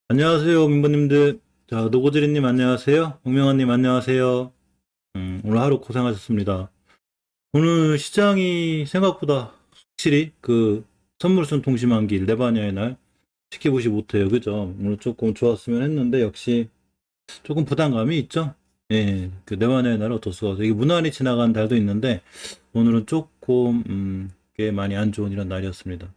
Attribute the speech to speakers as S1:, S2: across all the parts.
S1: 안녕하세요, 민버님들. 자, 노고지리님 안녕하세요. 홍명환님 안녕하세요. 오늘 하루 고생하셨습니다. 오늘 시장이 생각보다 확실히 선물순 동심한길 네바냐의 날 지켜보지 못해요. 그죠? 오늘 조금 좋았으면 했는데 역시 조금 부담감이 있죠? 예, 그 네바냐의 날 어쩔 수가 없어요. 이게 무난히 지나간 달도 있는데 오늘은 조금 꽤 많이 안 좋은 이런 날이었습니다.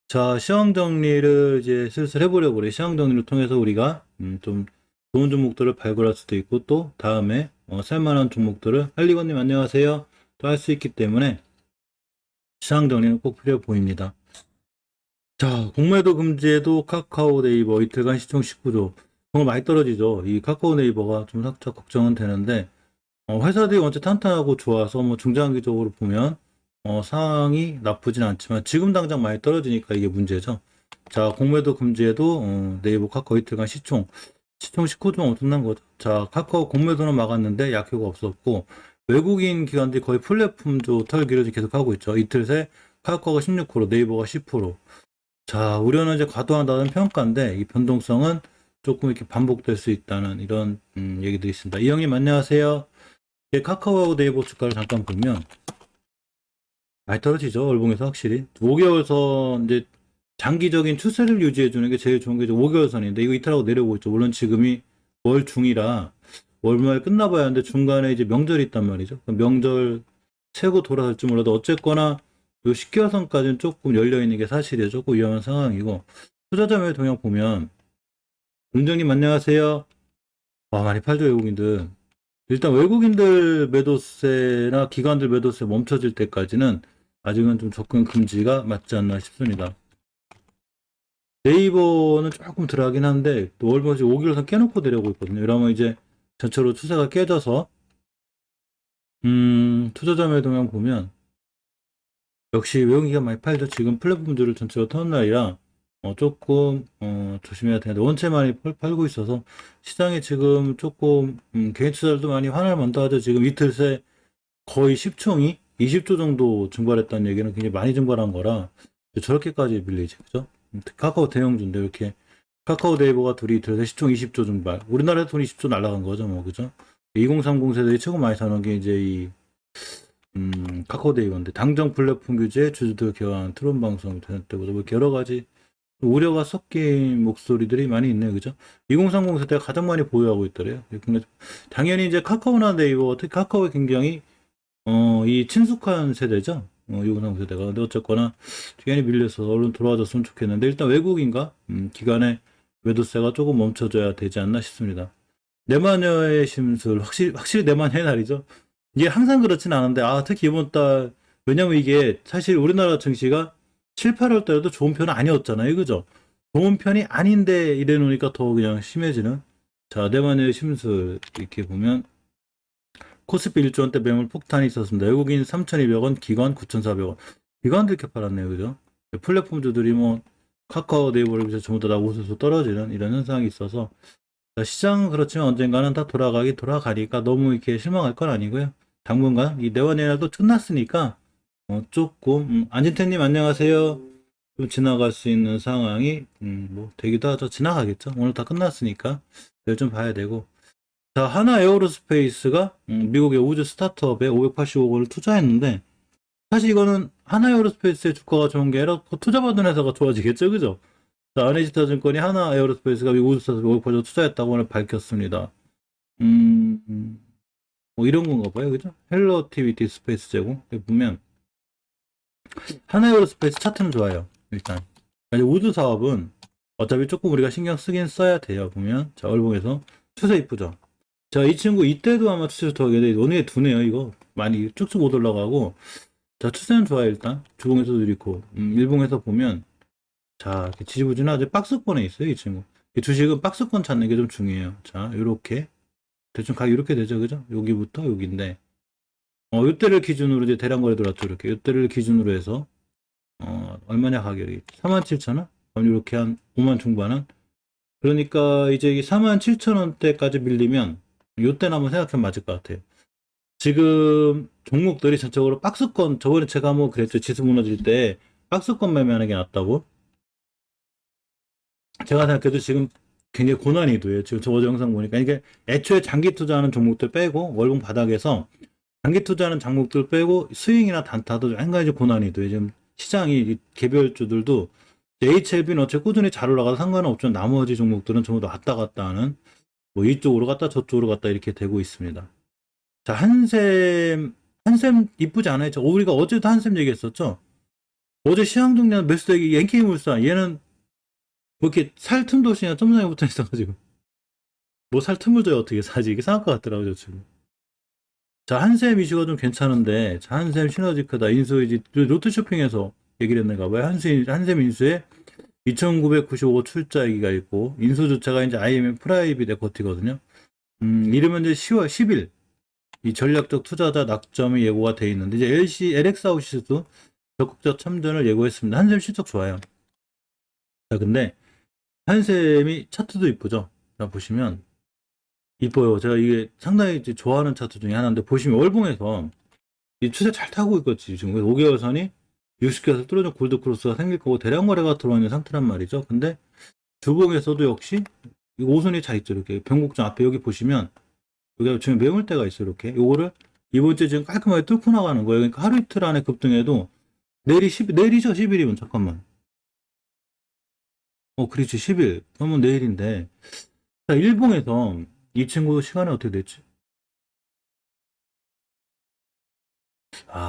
S1: 자, 시황 정리를 이제 슬슬 해보려고 그래. 시황 정리를 통해서 우리가 좀 좋은 종목들을 발굴할 수도 있고 또 다음에 살만한 종목들을 할리건님 안녕하세요. 또 할 수 있기 때문에 시황 정리는 꼭 필요해 보입니다. 자, 공매도 금지에도 카카오 네이버 이틀간 시총 19조. 정말 많이 떨어지죠. 이 카카오 네이버가 좀 살짝 걱정은 되는데 회사들이 원체 탄탄하고 좋아서 뭐 중장기적으로 보면 상황이 나쁘진 않지만 지금 당장 많이 떨어지니까 이게 문제죠. 자, 공매도 금지에도 네이버 카카오 이틀간 시총 19조 엄청난 거죠. 자, 카카오 공매도는 막았는데 약효가 없었고 외국인 기관들이 거의 플랫폼조 털기를 계속 하고 있죠. 이틀 새 카카오가 16%, 네이버가 10%. 자, 우려는 이제 과도하다는 평가인데 이 변동성은 조금 이렇게 반복될 수 있다는 이런 얘기도 있습니다. 이형님 안녕하세요. 카카오하고 네이버 주가를 잠깐 보면 많이 떨어지죠. 월봉에서 확실히 5개월선 이제 장기적인 추세를 유지해 주는 게 제일 좋은 게 5개월선인데 이거 이탈하고 내려오고 있죠. 물론 지금이 월 중이라 월말 끝나봐야 하는데 중간에 이제 명절이 있단 말이죠. 명절 세고 돌아갈지 몰라도 어쨌거나 요 10개월선까지는 조금 열려 있는 게 사실이에요. 조금 위험한 상황이고 투자자 매매 동향 보면 은정님 안녕하세요. 와 많이 팔죠 외국인들. 일단 외국인들 매도세나 기관들 매도세 멈춰질 때까지는 아직은 좀 접근 금지가 맞지 않나 싶습니다. 네이버는 조금 덜하긴 한데 또 월버지 5개월선 깨놓고 내려오고 있거든요. 이러면 이제 전체로 추세가 깨져서 투자자 매도량 보면 역시 외국인기가 많이 팔죠. 지금 플랫폼들을 전체로 터는 날이라 조금 조심해야 되는데 원체 많이 팔고 있어서 시장에 지금 조금 개인 투자들도 많이 화날 만도 하죠. 지금 이틀 새 거의 10총이 20조 정도 증발했다는 얘기는 굉장히 많이 증발한 거라 저렇게까지 밀리지 그죠? 카카오 대형주인데 이렇게 카카오 네이버가 둘이 이틀 새 시총 20조 증발 우리나라에 돈 20조 날라간 거죠 뭐 그죠? 2030 세대들이 최고 많이 사는 게 이제 이 카카오 네이버인데 당정 플랫폼 규제 주주들 개화한 트론 방송 되고 뭐 여러 가지 우려가 섞인 목소리들이 많이 있네요 그죠? 2030 세대가 가장 많이 보유하고 있더래요. 근데 당연히 이제 카카오나 네이버 특히 카카오가 굉장히 이 친숙한 세대죠. 2030 세대가. 근데 어쨌거나 기간이 밀려서 얼른 돌아와줬으면 좋겠는데 일단 외국인가 기간의 매도세가 조금 멈춰져야 되지 않나 싶습니다. 내마녀의 심술 확실히 내마녀의 날이죠. 이게 항상 그렇진 않은데 특히 이번 달 왜냐면 이게 사실 우리나라 증시가 7, 8월 달에도 좋은 편은 아니었잖아요. 그죠? 좋은 편이 아닌데 이래 놓으니까 더 그냥 심해지는. 자, 내마녀의 심술 이렇게 보면 코스피 1조 원대 매물 폭탄이 있었습니다. 외국인 3,200원, 기관 9,400원. 기관도 이렇게 팔았네요. 그죠? 플랫폼주들이 뭐 카카오 네이버를 위해서 전부 다 나오셔서 떨어지는 이런 현상이 있어서 시장은 그렇지만 언젠가는 다 돌아가니까 너무 이렇게 실망할 건 아니고요. 당분간 이 내환이라도 끝났으니까 조금 안진태님 안녕하세요. 좀 지나갈 수 있는 상황이 뭐 되기도 하죠. 지나가겠죠. 오늘 다 끝났으니까 내일 좀 봐야 되고. 자, 하나 에어로스페이스가 미국의 우주 스타트업에 585억 원을 투자했는데 사실 이거는 하나 에어로스페이스의 주가가 좋은 게 아니라 그 투자받은 회사가 좋아지겠죠. 그죠? 자, 아내지타증권이 하나 에어로스페이스가 미국 우주 스타트업에 585억 투자했다고 오늘 밝혔습니다. 뭐 이런 건가 봐요. 그죠? 헬로티비티 스페이스 제공. 여기 보면 하나 에어로스페이스 차트는 좋아요. 일단. 우주 사업은 어차피 조금 우리가 신경 쓰긴 써야 돼요. 보면. 자, 얼봉에서 추세 이쁘죠? 자, 이 친구 이때도 아마 추세 좋다하겠는데 원위에 두네요. 이거 많이 쭉쭉 못 올라가고 자, 추세는 좋아요. 일단 주봉에서도 이렇고 일봉에서 보면 자, 이렇게 지지부진하죠. 박스권에 있어요. 이 친구. 이 주식은 박스권 찾는 게 좀 중요해요. 자, 요렇게 대충 가격 이렇게 되죠. 그죠? 여기부터 여기인데 요때를 기준으로 이제 대량 거래 들어왔죠. 이렇게 요때를 기준으로 해서 얼마냐 가격이 47,000원? 그럼 이렇게 한 5만 중반은 그러니까 이제 이 47,000원대까지 밀리면 요때는 한번 생각하면 맞을 것 같아요. 지금 종목들이 전적으로 박스권 저번에 제가 뭐 그랬죠. 지수 무너질 때 박스권 매매하는 게 낫다고. 제가 생각해도 지금 굉장히 고난이도예요. 지금 저 어제 영상 보니까 이게 애초에 장기 투자하는 종목들 빼고 월봉 바닥에서 장기 투자하는 종목들 빼고 스윙이나 단타도 한 가지 고난이도예요. 지금 시장이 개별주들도 HLB는 어차피 꾸준히 잘 올라가서 상관은 없지만 나머지 종목들은 전부 다 왔다 갔다 하는 뭐 이쪽으로 갔다 저쪽으로 갔다 이렇게 되고 있습니다. 자, 한샘 이쁘지 않아요? 우리가 어제도 한샘 얘기했었죠? 어제 시황정리한 매수대기 NK물산 얘는 뭐 이렇게 살 틈도 없이 그냥 점상에 붙어 있어가지고 뭐 살 틈을 줘요 어떻게 사지 이게 상할 것 같더라고요 지금. 자, 한샘 이슈가 좀 괜찮은데 자, 한샘 시너지크다 인수이지 롯데쇼핑에서 얘기를 했는가 봐요. 한샘 인수에 2,995 출자기가 있고 인수 주체가 이제 IMM 프라이빗 에쿼티거든요. 이러면 이제 10월 10일 이 전략적 투자자 낙점이 예고가 돼 있는데 이제 LX아웃시스도 적극적 참전을 예고했습니다. 한샘 실적 좋아요. 자, 근데 한샘이 차트도 이쁘죠. 자, 보시면 이뻐요. 제가 이게 상당히 이제 좋아하는 차트 중에 하나인데 보시면 월봉에서 이 추세 잘 타고 있겠지. 지금 5개월 선이 60개에서 뚫어진 골드크로스가 생길 거고 대량 거래가 들어있는 상태란 말이죠. 근데 주봉에서도 역시 이 5선이 잘 있죠. 이렇게 변곡점 앞에 여기 보시면 여기가 지금 매물대가 있어요. 이렇게 요거를 이번 주에 지금 깔끔하게 뚫고 나가는 거예요. 그러니까 하루 이틀 안에 급등해도 내일이죠. 10일이면 잠깐만. 그렇지. 10일. 그러면 내일인데. 자, 일봉에서 이 친구 시간이 어떻게 됐지?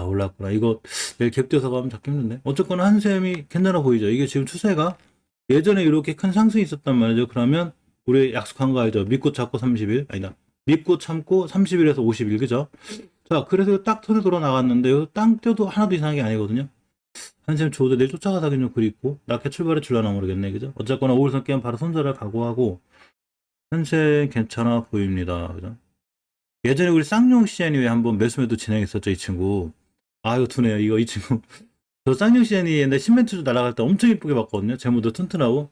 S1: 올랐구나. 이거 내일 갭 뛰어서 가면 잡기 힘든데. 어쨌거나 한샘이 괜찮아 보이죠. 이게 지금 추세가 예전에 이렇게 큰 상승이 있었단 말이죠. 그러면 우리 약속한 거 알죠? 믿고 참고 30일. 아니다. 믿고 참고 30일에서 50일. 그죠? 자, 그래서 딱 턴에 돌아 나갔는데, 요 땅 떼도 하나도 이상한 게 아니거든요. 한샘 조도 내일 쫓아가다긴 좀 그립고, 낮게 출발해 줄라나 모르겠네. 그죠? 어쨌거나 5일선 깨면 바로 손절을 각오하고, 한샘 괜찮아 보입니다. 그죠? 예전에 우리 쌍용 CN이 한번 매수매도 진행했었죠, 이 친구. 이거 두네요. 이 친구. 저 쌍용 CN이 옛날 신멘트로 날아갈 때 엄청 이쁘게 봤거든요. 재무도 튼튼하고.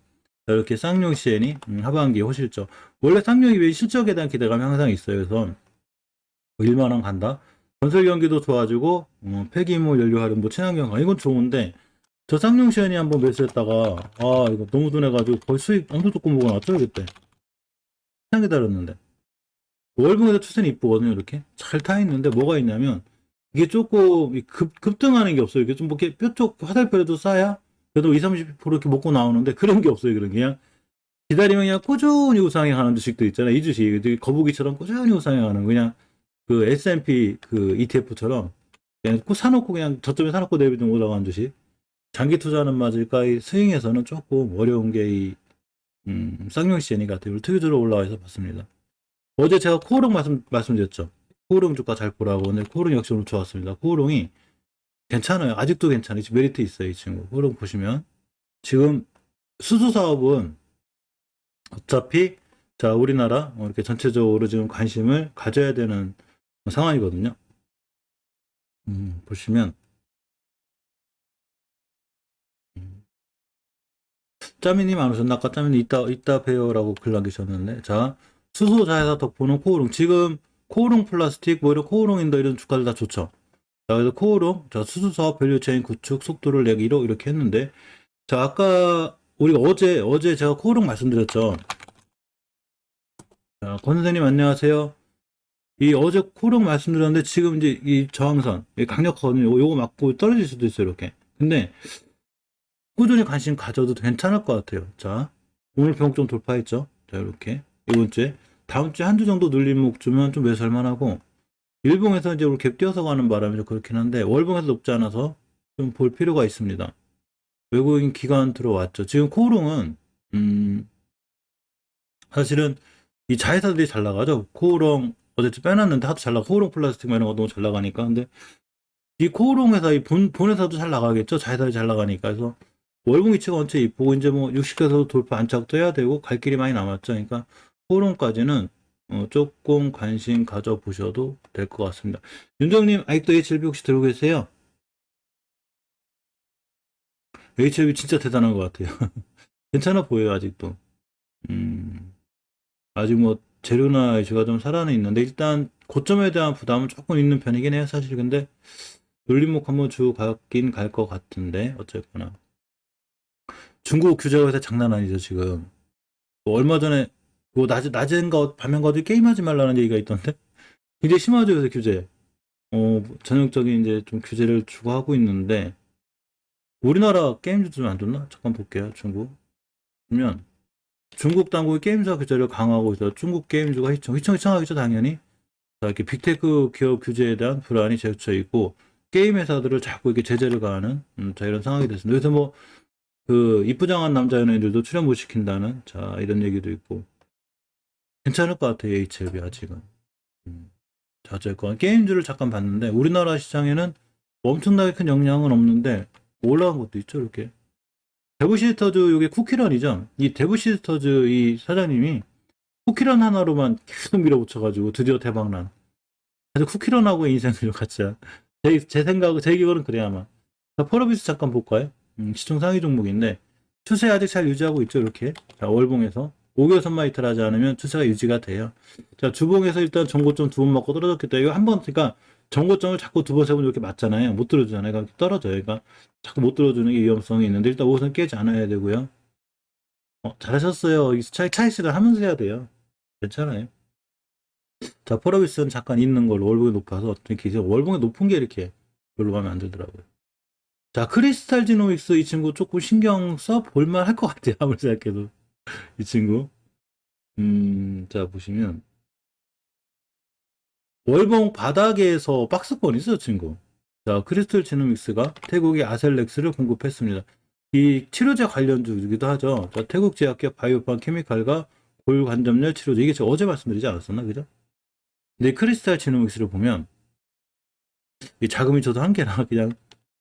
S1: 자, 이렇게 쌍용 CN이 하반기에 호실적. 원래 쌍용이 왜 실적에 대한 기대감이 항상 있어요. 그래서 1만원 간다. 건설 경기도 좋아지고 폐기물 연료 할인, 뭐 친환경 이건 좋은데 저 쌍용 CN이 한번 매수했다가 이거 너무 둔해가지고 거의 수익 엄청 조금 보고 나왔죠 그때. 한참 기다렸는데. 월봉에서 추세는 이쁘거든요. 이렇게 잘 타 있는데 뭐가 있냐면 이게 조금 급등하는 게 없어요. 이게 좀 뭐 이렇게 뼈쪽 화살표라도 쌓야 그래도 20, 30% 이렇게 먹고 나오는데 그런 게 없어요. 그냥 기다리면 그냥 꾸준히 우상해 가는 주식들 있잖아요. 이 주식 거북이처럼 꾸준히 우상해 가는 그냥 그 S&P 그 ETF처럼 그냥 사놓고 그냥 저점에 사놓고 내비두면 올라가는 주식. 장기 투자는 맞을까? 이 스윙에서는 조금 어려운 게 이 쌍용 CN이 같아요. 특유적으로 올라와서 봤습니다. 어제 제가 코오롱 말씀드렸죠. 코오롱 주가 잘 보라고. 오늘 코오롱 역시 오늘 좋았습니다. 코오롱이 괜찮아요. 아직도 괜찮아요. 메리트 있어요. 이 친구. 코오롱 보시면 지금 수소 사업은 어차피 자 우리나라 이렇게 전체적으로 지금 관심을 가져야 되는 상황이거든요. 보시면 짜미님 안 오셨나? 아까 짜미님 이따 봬요라고 글 남기셨는데 자 수소 자회사 덕분은 코오롱 지금 코오롱 플라스틱 뭐 이런 코오롱 인더 이런 주가들 다 좋죠. 자 그래서 코오롱 자 수소 사업 밸류체인 구축 속도를 내기로 이렇게 했는데 자 아까 우리가 어제 제가 코오롱 말씀드렸죠. 자, 권 선생님 안녕하세요. 이 어제 코오롱 말씀드렸는데 지금 이제 이 저항선 강력하거든요. 요거 맞고 떨어질 수도 있어요 이렇게. 근데 꾸준히 관심 가져도 괜찮을 것 같아요. 자, 오늘 변곡점 돌파했죠. 자, 이렇게. 이번 주에. 다음 주에 한주 정도 눌림목 주면 좀 매수할 만하고, 일봉에서 이제 우리 갭 뛰어서 가는 바람에 좀 그렇긴 한데, 월봉에서 높지 않아서 좀 볼 필요가 있습니다. 외국인 기관 들어왔죠. 지금 코오롱은, 사실은 이 자회사들이 잘 나가죠. 코오롱, 어제 빼놨는데 하도 잘 나가. 코오롱 플라스틱 뭐 이런 거 너무 잘 나가니까. 근데 이 코오롱 회사, 이 본회사도 잘 나가겠죠. 자회사들이 잘 나가니까. 그래서 월봉 위치가 원체 이쁘고 이제 뭐 60개에서도 돌파 안착도 해야 되고 갈 길이 많이 남았죠. 그러니까 포럼까지는 조금 관심 가져보셔도 될 것 같습니다. 윤정님 아직도 HLB 혹시 들고 계세요? HLB 진짜 대단한 것 같아요. 괜찮아 보여요 아직도. 아직 뭐 재료나 이슈가 좀 살아는 있는데 일단 고점에 대한 부담은 조금 있는 편이긴 해요 사실. 근데 눌림목 한번 주 가긴 갈 것 같은데 어쨌거나 중국 규제 회사 장난 아니죠 지금. 얼마 전에 그 낮엔가 밤엔가 어디 게임하지 말라는 얘기가 있던데 굉장히 심하죠, 요새 규제. 전형적인 이제 좀 규제를 주고 하고 있는데 우리나라 게임주도 좀 안 좋나? 잠깐 볼게요. 중국. 보면 중국 당국이 게임사 규제를 강화하고 있어. 중국 게임주가 휘청휘청하겠죠, 당연히. 자, 이렇게 빅테크 기업 규제에 대한 불안이 제기쳐 있고 게임 회사들을 자꾸 이렇게 제재를 가하는 자, 이런 상황이 됐습니다. 그래서 뭐 그 이쁘장한 남자 연예인들도 출연 못 시킨다는 자 이런 얘기도 있고 괜찮을 것 같아요, HLB 아직은. 자, 어쨌건 게임주를 잠깐 봤는데 우리나라 시장에는 엄청나게 큰 영향은 없는데 올라간 것도 있죠, 이렇게. 대구 시스터즈 이게 쿠키런이죠. 이 대구 시스터즈 이 사장님이 쿠키런 하나로만 계속 밀어붙여가지고 드디어 대박난. 아주 쿠키런하고 인생을 같이 한. 제 생각, 제 기억은 그래야 아마. 자, 펄어비스 잠깐 볼까요? 시총 상위 종목인데 추세 아직 잘 유지하고 있죠, 이렇게. 자, 월봉에서 5개월 선마이트를 하지 않으면 추세가 유지가 돼요. 자, 주봉에서 일단 정고점 두 번 맞고 떨어졌기 때문에 이거 한 번, 그러니까 정고점을 자꾸 두 번, 세 번 이렇게 맞잖아요. 못 들어주잖아요. 그러니까 떨어져요. 그러니까 자꾸 못 들어주는 게 위험성이 있는데 일단 5선 깨지 않아야 되고요. 잘하셨어요. 이 차익실을 하면서 해야 돼요. 괜찮아요. 자, 펄어비스는 잠깐 있는 걸로 월봉이 높아서 이렇게 월봉이 높은 게 이렇게 별로 마음에 안 들더라고요. 자, 크리스탈 지노믹스 이 친구 조금 신경 써 볼만 할 것 같아요. 아무리 생각해도. 이 친구. 자, 보시면. 월봉 바닥에서 박스권 있어요, 친구. 자, 크리스탈 지노믹스가 태국의 아셀렉스를 공급했습니다. 이 치료제 관련주이기도 하죠. 자, 태국 제약기업 바이오판 케미칼과 골관절염 치료제. 이게 제가 어제 말씀드리지 않았었나, 그죠? 근데 크리스탈 지노믹스를 보면, 이 자금이 저도 한 개라 그냥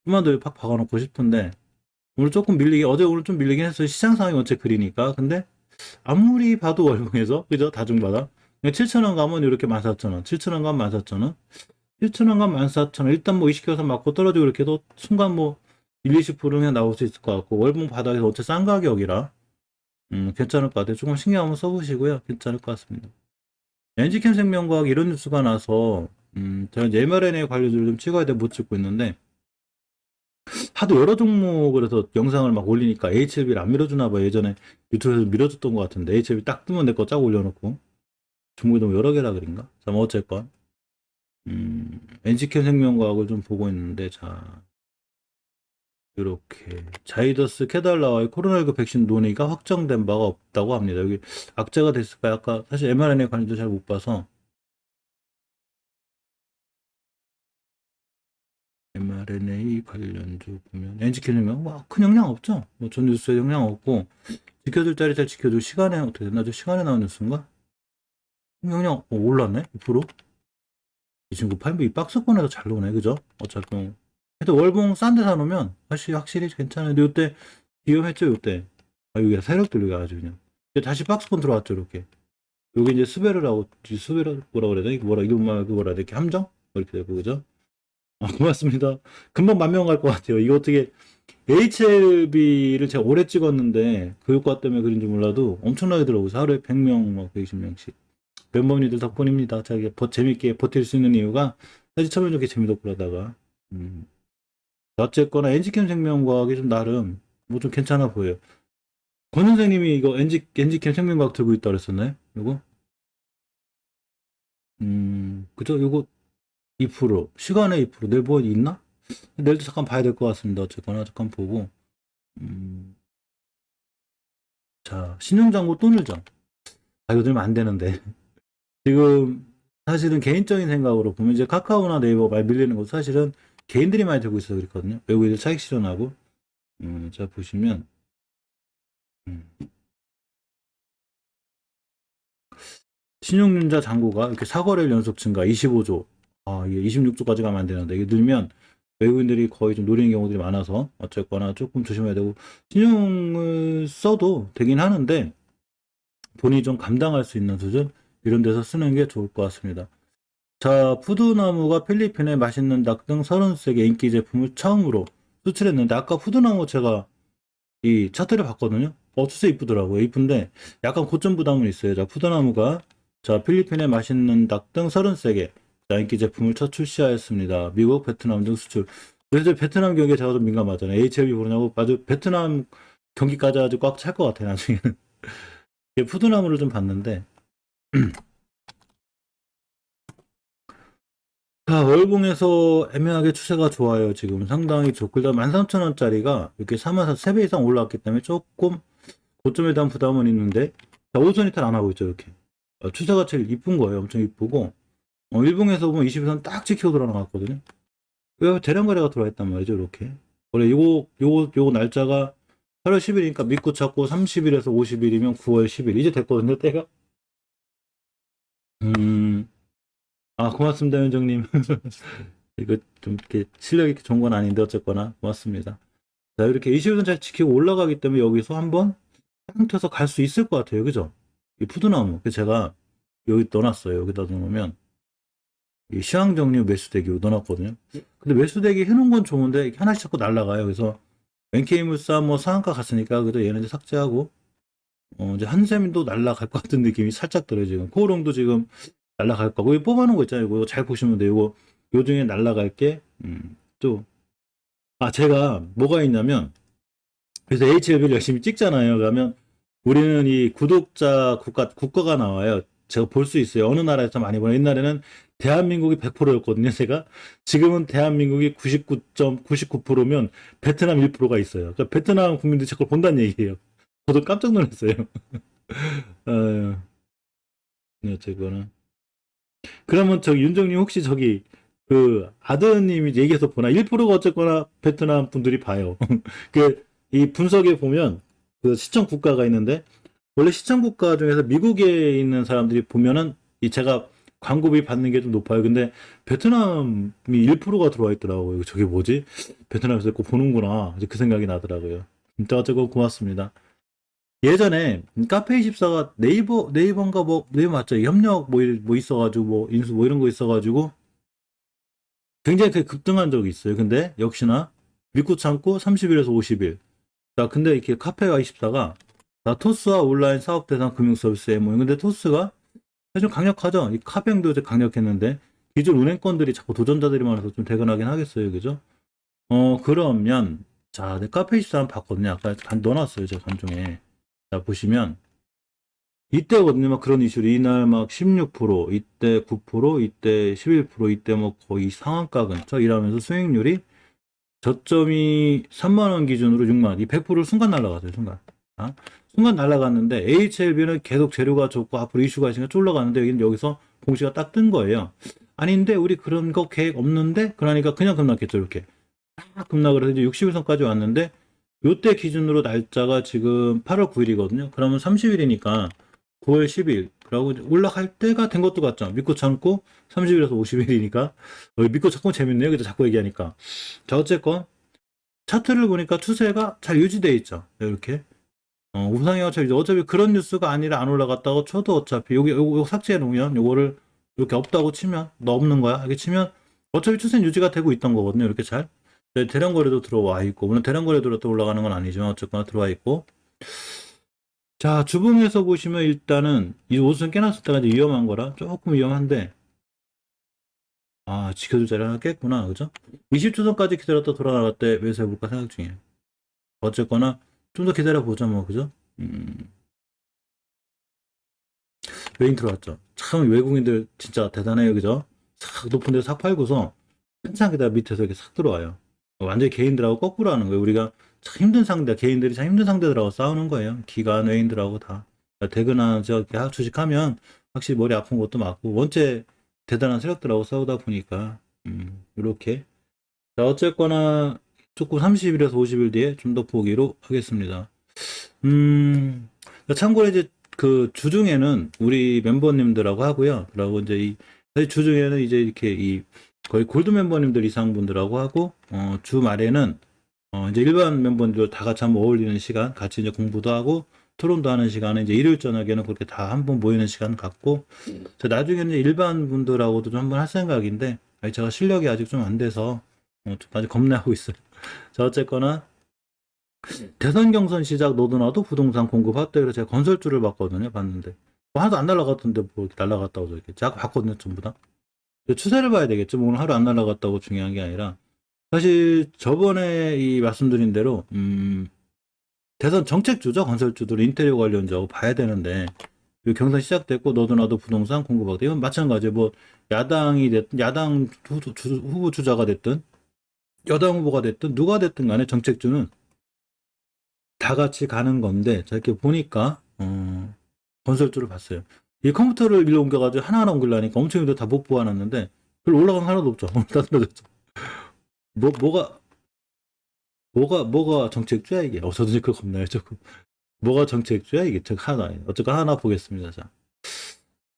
S1: 좀만 더 팍 박아놓고 싶은데, 오늘 조금 오늘 좀 밀리긴 했어요. 시장 상황이 원체 그리니까. 근데, 아무리 봐도 월봉에서, 그죠? 다중바다. 7,000원 가면 이렇게 14,000원. 7,000원 가면 14,000원. 7,000원 가면 14,000원. 일단 뭐 20개선 맞고 떨어지고 이렇게 해도 순간 뭐 1, 20%는 그냥 나올 수 있을 것 같고, 월봉 바닥에서 어째 싼 가격이라, 괜찮을 것 같아요. 조금 신경 한번 써보시고요. 괜찮을 것 같습니다. 엔지캠 생명과학 이런 뉴스가 나서, 제가 이제 mRNA 관련주를 좀 찍어야 돼 못 찍고 있는데, 하도 여러 종목을 해서 영상을 막 올리니까 HLB를 안 밀어주나 봐요. 예전에 유튜브에서 밀어줬던 것 같은데, HLB 딱 뜨면 내 거 쫙 올려놓고, 종목이 너무 여러 개라 그런가? 자, 뭐 어쨌건. 엔지캠 생명과학을 좀 보고 있는데, 자, 이렇게 자이더스 캐달라와의 코로나19 백신 논의가 확정된 바가 없다고 합니다. 여기 악재가 됐을까요? 아까 사실 mRNA 관련도 잘 못 봐서 mRNA 관련주 보면 엔지캠 생명 큰 영향 없죠? 전 뉴스에 영향 없고 지켜줄 자리 잘 지켜줄 시간에 어떻게 됐나? 저 시간에 나온 뉴스인가? 영향 올랐네? 2%? 이 친구 팔면 이 박스권에서 잘 나오네, 그죠? 어차피 그래도 월봉 싼 데 사놓으면 확실히 괜찮은데 요때 위험했죠, 요때. 여기가 세력들 여기가 아주 그냥. 다시 박스권 들어왔죠, 이렇게. 여기 이제 스베르 뭐라 그래야 되나? 이런 말 뭐라 해야 돼? 이렇게 함정? 이렇게 되고, 그죠? 고맙습니다. 금방 10,000명 갈 것 같아요. 이거 어떻게 HLB를 제가 오래 찍었는데 그 효과 때문에 그런지 몰라도 엄청나게 들어오고 하루에 100명, 막 120명씩. 멤버님들 덕분입니다. 제가 재밌게 버틸 수 있는 이유가 사실 처음에 이렇게 재미도 그러다가 어쨌거나 엔지캠 생명과학이 좀 나름 뭐 좀 괜찮아 보여요. 권 선생님이 이거 엔지캠 생명과학 들고 있다 그랬었나요? 이거? 그죠? 이거 2% 시간에 2% 내일 뭐 있나? 내일도 잠깐 봐야 될 것 같습니다. 어쨌거나 잠깐 보고 자, 신용장고 또 늘죠. 이거 들면 안 되는데 지금 사실은 개인적인 생각으로 보면 이제 카카오나 네이버 말 밀리는 거 사실은 개인들이 많이 들고 있어서 그렇거든요. 외국인들 차익 실현하고 자 보시면 신용융자 잔고가 이렇게 4거래일 연속 증가 25조 이게 26조까지 가면 안 되는데 이게 늘면 외국인들이 거의 좀 노리는 경우들이 많아서 어쨌거나 조금 조심해야 되고 신용을 써도 되긴 하는데 본인이 좀 감당할 수 있는 수준 이런 데서 쓰는 게 좋을 것 같습니다. 자, 푸드나무가 필리핀에 맛있는 닭 등 33개 인기 제품을 처음으로 수출했는데 아까 푸드나무 제가 이 차트를 봤거든요. 진짜 이쁘더라고요. 이쁜데 약간 고점 부담은 있어요. 자, 푸드나무가 자, 필리핀에 맛있는 닭 등 33개 자, 인기 제품을 첫 출시하였습니다. 미국, 베트남 등 수출. 그래서 베트남 경기에 제가 좀 민감하잖아요. HLB 보느냐고 아주 베트남 경기까지 아주 꽉 찰 것 같아요. 나중에는. 푸드나무를 좀 봤는데, 자, 월봉에서 애매하게 추세가 좋아요. 지금 상당히 좋고, 일단 13,000원짜리가 이렇게 3만 3배 이상 올라왔기 때문에 조금 고점에 대한 부담은 있는데, 자, 5선 이탈 안 하고 있죠, 이렇게. 추세가 제일 이쁜 거예요. 엄청 이쁘고, 일봉에서 보면 21선 딱 지키고 들어나갔거든요. 왜 대량 거래가 들어와 있단 말이죠, 이렇게. 원래 요거 날짜가 8월 10일이니까 믿고 찾고 30일에서 50일이면 9월 10일. 이제 됐거든요, 때가. 고맙습니다, 현정님. 이거 좀 이렇게 실력이 좋은 건 아닌데, 어쨌거나, 고맙습니다. 자, 이렇게 21선 잘 지키고 올라가기 때문에 여기서 한번 상태에서 갈 수 있을 것 같아요, 그죠? 이 푸드나무. 제가 여기 넣어놨어요. 여기다 넣으면. 이 시황정리 매수대기 넣어놨거든요. 근데 매수대기 해놓은 건 좋은데, 이렇게 하나씩 자꾸 날아가요. 그래서, NK물산 뭐 상한가 갔으니까, 그래도 얘는 이제 삭제하고, 이제 한샘도 날아갈 것 같은 느낌이 살짝 들어요, 지금. 코오롱도 지금 날아갈 거고, 이거 뽑아놓은 거 있잖아요. 이거 잘 보시면 돼요. 이거, 요 중에 날아갈 게, 또, 제가 뭐가 있냐면, 그래서 HLB를 열심히 찍잖아요. 그러면, 우리는 이 구독자 국가가 나와요. 제가 볼 수 있어요. 어느 나라에서 많이 보나. 옛날에는 대한민국이 100%였거든요, 제가. 지금은 대한민국이 99.99%면 베트남 1%가 있어요. 그러니까 베트남 국민들이 자꾸 본다는 얘기예요. 저도 깜짝 놀랐어요. 네, 어쨌거나. 그러면 윤정님 혹시 그 아드님이 얘기해서 보나? 1%가 어쨌거나 베트남 분들이 봐요. 이 분석에 보면 그 시청 국가가 있는데 원래 시청 국가 중에서 미국에 있는 사람들이 보면은 제가 광고비 받는 게 좀 높아요. 근데 베트남이 1%가 들어와 있더라고요. 저게 뭐지? 베트남에서 꼭 보는구나. 이제 그 생각이 나더라고요. 진짜 어쨌건 고맙습니다. 예전에 카페24가 네이버인가 네이버 맞죠? 협력 뭐 있어가지고 인수 뭐 이런 거 있어가지고 굉장히 급등한 적이 있어요. 근데 역시나 믿고 참고 30일에서 50일. 자, 근데 이렇게 카페24가 토스와 온라인 사업 대상 금융 서비스 MOU. 근데 토스가 좀 강력하죠. 이 카뱅도 이제 강력했는데 기존 은행권들이 자꾸 도전자들이 많아서 좀 대근하긴 하겠어요. 그죠? 그러면 자, 내 카페24 한번 봤거든요. 아까 넣어놨어요. 제가 간중에. 자, 보시면 이때거든요. 막 그런 이슈로 이날 막 16%, 이때 9%, 이때 11%, 이때 뭐 거의 상한가 근처 이러면서 수익률이 저점이 3만 원 기준으로 6만 원. 이 100%를 순간 날라갔어요. 순간. 순간 날아갔는데 HLB는 계속 재료가 좋고 앞으로 이슈가 있으니까 쫄러가는데 여기서 공시가 딱 뜬 거예요. 아닌데 우리 그런 거 계획 없는데 그러니까 그냥 급락했죠. 이렇게 딱 급락을 해서 이제 60일선까지 왔는데 요때 기준으로 날짜가 지금 8월 9일이거든요. 그러면 30일이니까 9월 10일 그러고 올라갈 때가 된 것도 같죠. 믿고 참고 30일에서 50일이니까 믿고 참고 재밌네요. 그죠? 자꾸 얘기하니까. 자, 어쨌건 차트를 보니까 추세가 잘 유지되어 있죠. 이렇게 우상향 어차피 그런 뉴스가 아니라 안 올라갔다고 쳐도 어차피 요거 삭제해 놓으면 요거를 이렇게 없다고 치면 너 없는 거야 이렇게 치면 어차피 추세는 유지가 되고 있던 거거든요. 이렇게 잘 대량 거래도 들어와 있고 물론 대량 거래 들어도 올라가는 건 아니지만 어쨌거나 들어와 있고 자 주봉에서 보시면 일단은 이 옷은 깨놨을 때가 이제 위험한 거라 조금 위험한데 지켜줄 자리 하나 깼구나 그죠? 20초선까지 기다렸다 돌아나갈 때 매수해볼까 생각 중이에요. 어쨌거나 좀 더 기다려보자 뭐 그죠? 외인 들어왔죠. 참 외국인들 진짜 대단해요, 그죠? 싹 높은 데서 싹 팔고서 한참 기다려 밑에서 이렇게 싹 들어와요. 완전히 개인들하고 거꾸로 하는 거예요. 우리가 참 힘든 상대, 개인들이 참 힘든 상대들하고 싸우는 거예요. 기관 외인들하고 다. 대근한 저 주식하면 확실히 머리 아픈 것도 맞고 원체 대단한 세력들하고 싸우다 보니까 이렇게 자 어쨌거나 조금 30일에서 50일 뒤에 좀 더 보기로 하겠습니다. 참고로 이제 그 주중에는 우리 멤버님들하고 하고요. 그리고 이제 사실 주중에는 이제 이렇게 거의 골드 멤버님들 이상 분들하고 하고, 주말에는, 이제 일반 멤버들 다 같이 한번 어울리는 시간, 같이 이제 공부도 하고, 토론도 하는 시간은 이제 일요일 저녁에는 그렇게 다 한번 모이는 시간 갖고, 나중에는 일반 분들하고도 좀 한번 할 생각인데, 제가 실력이 아직 좀 안 돼서, 좀 아직 겁내하고 있어요. 자, 어쨌거나, 대선 경선 시작 너도나도 부동산 공급 확대 그래서 제가 건설주를 봤거든요. 봤는데 하나도 안 날라갔던데 뭐 이렇게 날라갔다고 저렇게 제가 봤거든요. 전부 다 추세를 봐야 되겠죠. 뭐 오늘 하루 안 날라갔다고 중요한 게 아니라 사실 저번에 이 말씀드린 대로 대선 정책주죠. 건설주들 인테리어 관련주하고 봐야 되는데 이 경선 시작됐고 너도 나도 부동산 공급하고 이건 마찬가지예요. 뭐 야당이 됐든 야당 후보 주자가 됐든 여당 후보가 됐든 누가 됐든 간에 정책주는 다 같이 가는 건데 자 이렇게 보니까 건설주를 봤어요. 이 컴퓨터를 일로 옮겨가지고 하나하나 옮기려니까 엄청 힘들어 다 못 보아놨는데 별로 올라간 거 하나도 없죠. 다 떨어졌죠. 뭐가 정책주야 이게? 저도 그거 겁나요 조금. 뭐가 정책주야 이게? 즉 하나 어쨌건 하나 보겠습니다. 자.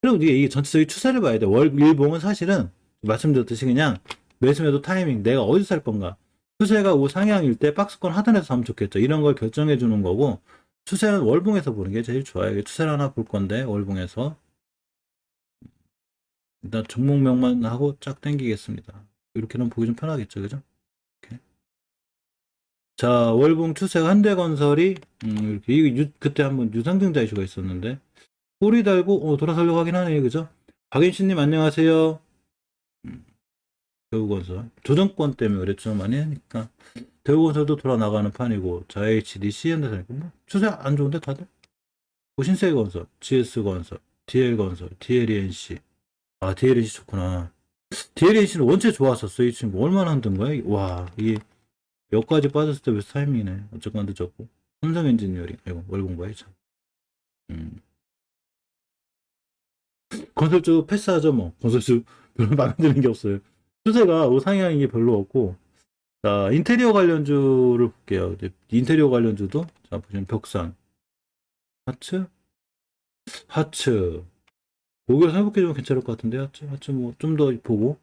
S1: 그리고 이게 전체적인 추세를 봐야 돼. 일봉은 사실은 말씀드렸듯이 그냥 매수매도 타이밍 내가 어디서 살 건가. 추세가 우상향일 때 박스권 하단에서 사면 좋겠죠. 이런 걸 결정해 주는 거고 추세는 월봉에서 보는 게 제일 좋아요. 추세를 하나 볼 건데 월봉에서 일단 종목명만 하고 쫙 당기겠습니다. 이렇게는 보기 좀 편하겠죠, 그죠? 이렇게. 자, 월봉 추세가 현대건설이 이렇게 그때 한번 유상증자 이슈가 있었는데 꼬리 달고 돌아서려고 하긴 하네요, 그죠? 박인신님 안녕하세요. 대우건설 조정권 때문에 그랬죠, 많이 하니까 대우건설도 돌아나가는 판이고 자 HDC 현대사니까 뭐 추세 안 좋은데 다들 뭐 신세건설, GS건설, DL건설, DLENC DLENC 좋구나. DLENC는 원체 좋았었어. 이 친구 얼마나 흔든 거야? 와 이게 여기까지 빠졌을 때 왜 타이밍이네. 어쨌건 늦었고 삼성 엔지니어링 이거 월봉 봐야죠. 건설주 패스하죠 뭐. 건설주 별로 마음에 드는 게 없어요. 추세가 우상향인 게 별로 없고 자 인테리어 관련주를 볼게요. 인테리어 관련주도 자 보시면 벽산 하츠 고개를 회복해주면 괜찮을 것 같은데 하츠 뭐 좀 더 보고